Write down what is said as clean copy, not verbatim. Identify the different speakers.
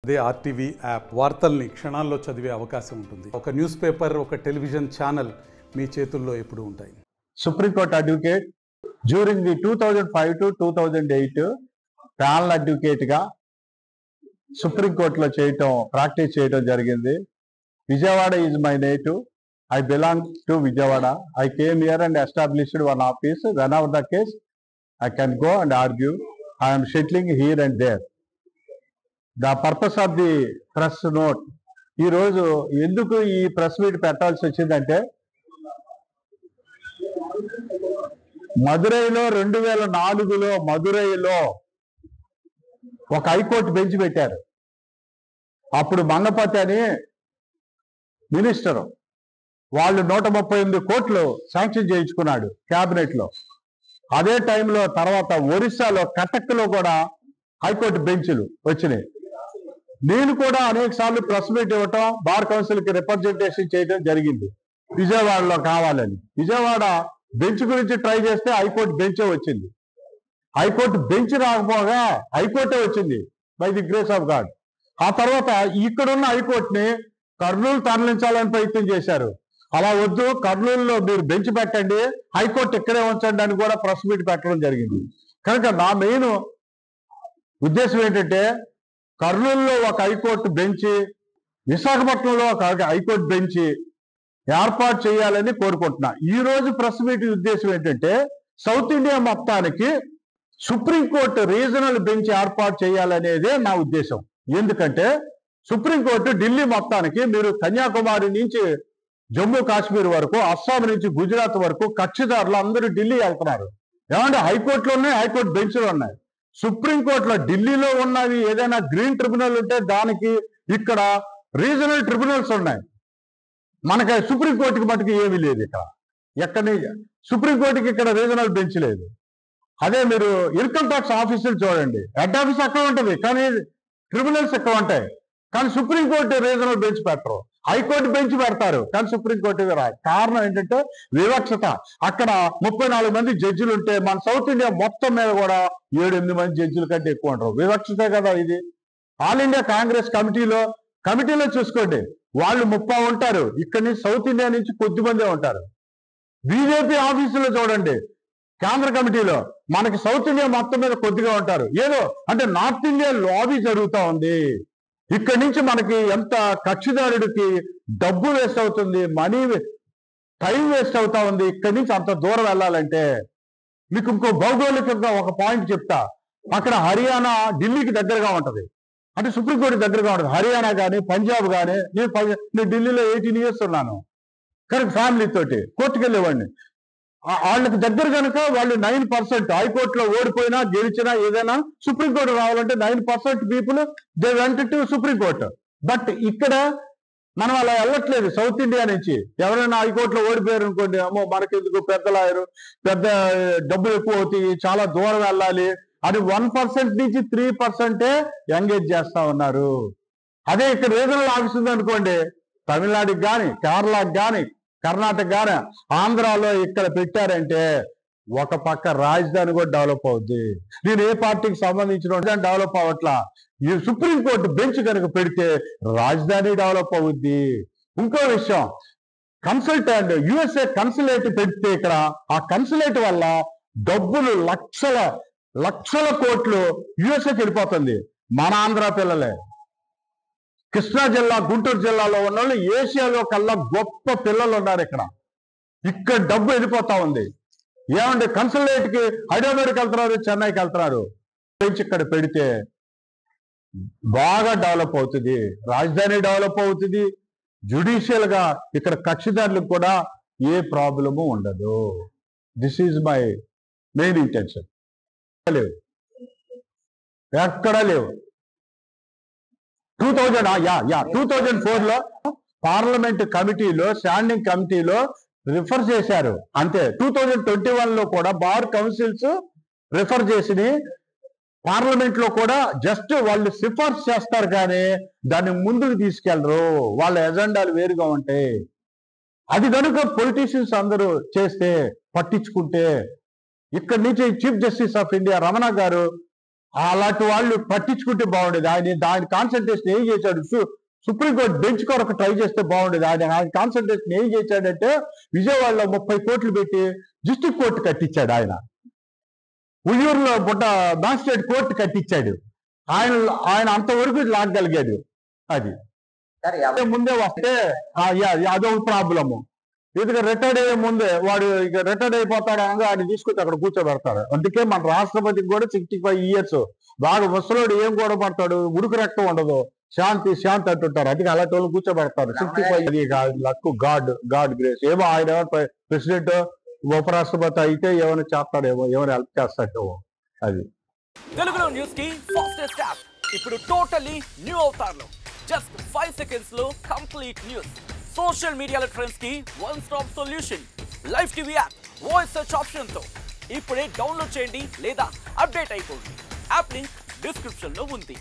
Speaker 1: అదే RTV app వార్తల్ని క్షణాల్లో చదివే అవకాశం ఉంటుంది. ఒక న్యూస్ పేపర్, ఒక టెలివిజన్ ఛానల్ మీ చేతుల్లో ఎప్పుడూ ఉంటాయి.
Speaker 2: Supreme court advocate during the 2005 to 2008 panel advocate గా సుప్రీంకోర్టులో ప్రాక్టీస్ చేయడం జరిగింది. Vijayawada is my native. I belong to Vijayawada. I came here and established one office. Whenever the case, I can go and argue. I am settling here and there. The purpose of the press note. ఈ రోజు ఎందుకు ఈ press meet పెట్టాల్సి వచ్చిందంటే, మదురైలో 2004లో మదురైలో ఒక high court bench పెట్టారు. అప్పుడు మంగపతి అని మినిస్టర్ వాళ్ళు 138 కోట్లు శాంక్షన్ చేయించుకున్నాడు క్యాబినెట్ లో. అదే టైంలో తర్వాత ఒరిస్సాలో కటక్లో కూడా హైకోర్టు బెంచ్లు వచ్చినాయి. నేను కూడా అనేక సార్లు ప్రెస్ మీట్ ఇవ్వటం, బార్ కౌన్సిల్ కి రిప్రజెంటేషన్ చేయడం జరిగింది విజయవాడలో కావాలని. విజయవాడ బెంచ్ గురించి ట్రై చేస్తే హైకోర్టు బెంచే వచ్చింది. హైకోర్టు బెంచ్ రాకపోగా హైకోర్టే వచ్చింది by the grace of God. ఆ తర్వాత ఇక్కడున్న హైకోర్టుని కర్నూలు తరలించాలని ప్రయత్నం చేశారు. అలా వద్దు, కర్నూలులో మీరు బెంచ్ పెట్టండి, హైకోర్టు ఇక్కడే ఉంచండి అని కూడా ప్రెస్ మీట్ పెట్టడం జరిగింది. కనుక నా మెయిన్ ఉద్దేశం ఏంటంటే, కర్నూలులో ఒక హైకోర్టు బెంచ్, విశాఖపట్నంలో ఒక హైకోర్టు బెంచ్ ఏర్పాటు చేయాలని కోరుకుంటున్నా. ఈ రోజు ప్రెస్ మీట్ ఉద్దేశం ఏంటంటే, సౌత్ ఇండియా మొత్తానికి సుప్రీంకోర్టు రీజనల్ బెంచ్ ఏర్పాటు చేయాలనేదే నా ఉద్దేశం. ఎందుకంటే సుప్రీంకోర్టు ఢిల్లీ మొత్తానికి, మీరు కన్యాకుమారి నుంచి జమ్మూ కాశ్మీర్ వరకు, అస్సాం నుంచి గుజరాత్ వరకు కక్షిదారులు అందరూ ఢిల్లీ వెళ్తున్నారు. ఏమంటే హైకోర్టులో ఉన్నాయి, హైకోర్టు బెంచ్లు ఉన్నాయి. సుప్రీంకోర్టులో ఢిల్లీలో ఉన్నవి ఏదైనా గ్రీన్ ట్రిబ్యునల్ ఉంటే దానికి ఇక్కడ రీజనల్ ట్రిబ్యునల్స్ ఉన్నాయి. మనకి సుప్రీంకోర్టుకి మటుకు ఏమీ లేదు. ఎక్కడి సుప్రీంకోర్టుకి ఇక్కడ రీజనల్ బెంచ్ లేదు. అదే మీరు ఇన్కమ్ ట్యాక్స్ ఆఫీసులు చూడండి, హెడ్ ఆఫీస్ అక్కడ ఉంటుంది కానీ ట్రిబ్యునల్స్ ఎక్కువ ఉంటాయి. కానీ సుప్రీంకోర్టు రీజనల్ బెంచ్ పెట్టరు, హైకోర్టు బెంచ్ పెడతారు కానీ సుప్రీంకోర్టు రాదు. కారణం ఏంటంటే వివక్షత. అక్కడ 34 మంది జడ్జిలు ఉంటే మన సౌత్ ఇండియా మొత్తం మీద కూడా 7-8 మంది జడ్జిల కంటే ఎక్కువ ఉంటారు. వివక్షతే కదా ఇది. ఆల్ ఇండియా కాంగ్రెస్ కమిటీలో చూసుకోండి, వాళ్ళు 30 ఉంటారు. ఇక్కడి నుంచి సౌత్ ఇండియా నుంచి కొద్ది మందే ఉంటారు. బీజేపీ ఆఫీసులో చూడండి, కేంద్ర కమిటీలో మనకి సౌత్ ఇండియా మొత్తం మీద కొద్దిగా ఉంటారు. ఏదో అంటే నార్త్ ఇండియా లాబీ జరుగుతూ ఉంది. ఇక్కడి నుంచి మనకి ఎంత కక్షిదారుడికి డబ్బు వేస్ట్ అవుతుంది, మనీ టైం వేస్ట్ అవుతా ఉంది. ఇక్కడి నుంచి అంత దూరం వెళ్ళాలంటే మీకు ఇంకో భౌగోళికంగా ఒక పాయింట్ చెప్తా. అక్కడ హర్యానా ఢిల్లీకి దగ్గరగా ఉంటది, అంటే సుప్రీంకోర్టు దగ్గరగా ఉంటుంది. హర్యానా కానీ పంజాబ్ కానీ, నేను ఢిల్లీలో 18 years ఉన్నాను. కానీ ఫ్యామిలీ తోటి కోర్టుకు వెళ్ళేవాడిని. వాళ్ళకి దగ్గర కనుక వాళ్ళు 9% హైకోర్టులో ఓడిపోయినా గెలిచినా ఏదైనా సుప్రీంకోర్టు రావాలంటే 9% people they went to supreme court. But ఇక్కడ మనం అలా వెళ్ళట్లేదు. సౌత్ ఇండియా నుంచి ఎవరైనా హైకోర్టులో ఓడిపోయారు అనుకోండి, అమ్మో మనకెందుకు, పెద్ద లాయరు, పెద్ద డబ్బులు ఎక్కువ అవుతాయి, చాలా దూరం వెళ్ళాలి అని 1% నుంచి 3% ఎంగేజ్ చేస్తా ఉన్నారు. అదే ఇక్కడ రీజనల్ ఆఫీస్ ఉందనుకోండి, తమిళనాడుకి కానీ, కేరళకి కానీ, కర్ణాటక కానీ, ఆంధ్రాలో ఇక్కడ పెట్టారంటే ఒక పక్క రాజధాని కూడా డెవలప్ అవుద్ది. నేను ఏ పార్టీకి సంబంధించిన డెవలప్ అవ్వట్లా. ఈ సుప్రీంకోర్టు బెంచ్ కనుక పెడితే రాజధాని డెవలప్ అవుద్ది. ఇంకో విషయం, కన్సల్టెంట్ యుఎస్ఏ కన్సులేట్ పెడితే ఇక్కడ ఆ కన్సులేట్ వల్ల డబ్బులు లక్షల కోట్లు యుఎస్ఏకి వెళ్ళిపోతుంది. మన ఆంధ్ర పిల్లలే, కృష్ణా జిల్లా, గుంటూరు జిల్లాలో ఉన్న వాళ్ళు ఏషియాలో కల్లా గొప్ప పిల్లలు ఉన్నారు. ఇక్కడ డబ్బు వెళ్ళిపోతా ఉంది. ఏమంటే కన్సులేట్కి హైదరాబాద్కి వెళ్తున్నారు, చెన్నైకి వెళ్తున్నారు. ఇక్కడ పెడితే బాగా డెవలప్ అవుతుంది, రాజధాని డెవలప్ అవుతుంది. జ్యుడిషియల్ గా ఇక్కడ కక్షిదారులకు కూడా ఏ ప్రాబ్లము ఉండదు. This is my main intention. లేవు, ఎక్కడా లేవు. 2004లో పార్లమెంట్ కమిటీలో, స్టాండింగ్ కమిటీలో రిఫర్ చేశారు అంతే. 2021లో కూడా బార్ కౌన్సిల్స్ రిఫర్ చేసి పార్లమెంట్ లో కూడా జస్ట్ వాళ్ళు సిఫార్సు చేస్తారు కానీ దాన్ని ముందుకు తీసుకెళ్లరు. వాళ్ళ ఎజెండాలు వేరుగా ఉంటాయి. అది కనుక పొలిటీషియన్స్ అందరూ చేస్తే, పట్టించుకుంటే, ఇక్కడి నుంచి chief justice of India Ramana గారు అలాంటి వాళ్ళు పట్టించుకుంటే బాగుండేది. దాని కాన్సన్ట్రేషన్ ఏం చేశాడు, సుప్రీంకోర్టు బెంచ్ కొరకు ట్రై చేస్తే బాగుండేది. ఆయన కాన్సన్ట్రేషన్ ఏం చేశాడంటే విజయవాడలో 30 కోట్లు పెట్టి డిస్ట్రిక్ట్ కోర్టు కట్టించాడు. ఉయ్యూరులో మ్యాజిస్ట్రేట్ కోర్టు కట్టించాడు. ఆయన అంతవరకు లాగగలిగాడు. అది ముందే వస్తే అదొక ప్రాబ్లము. ఎందుకంటే రిటైర్డ్ అయ్యే ముందే వాడు ఇక రిటైర్డ్ అయిపోతాడు అనగా ఆయన తీసుకొచ్చి అక్కడ కూర్చోబెడతారు. అందుకే మన రాష్ట్రపతికి కూడా 65 years బాగా ముసలోడు ఏం కూడా పడతాడు, ఉడుకు రక్తం ఉండదు, శాంతి అంటుంటారు. అందుకే అలాంటి వాళ్ళు కూర్చోబెడతారు. 65 లక్ గాడ్ గ్రేస్. ఏమో ఆయన ప్రెసిడెంట్ ఉపరాష్ట్రపతి అయితే ఏమైనా చేస్తాడేమో, ఏమైనా హెల్ప్ చేస్తాడేమో. అది
Speaker 3: తెలుగులో న్యూస్ కి ఫాస్టెస్ట్ యాప్ ఇప్పుడు టోటలీ న్యూ అవతార్లో జస్ట్ 5 seconds లో కంప్లీట్ న్యూస్. సోషల్ మీడియాలో ట్రెండ్స్ కి one stop solution. Live TV app voice search option తో ఇప్పుడే డౌన్లోడ్ చేయండి లేదా అప్డేట్ అయిపోండి. యాప్ లింక్ డిస్క్రిప్షన్ లో ఉంది.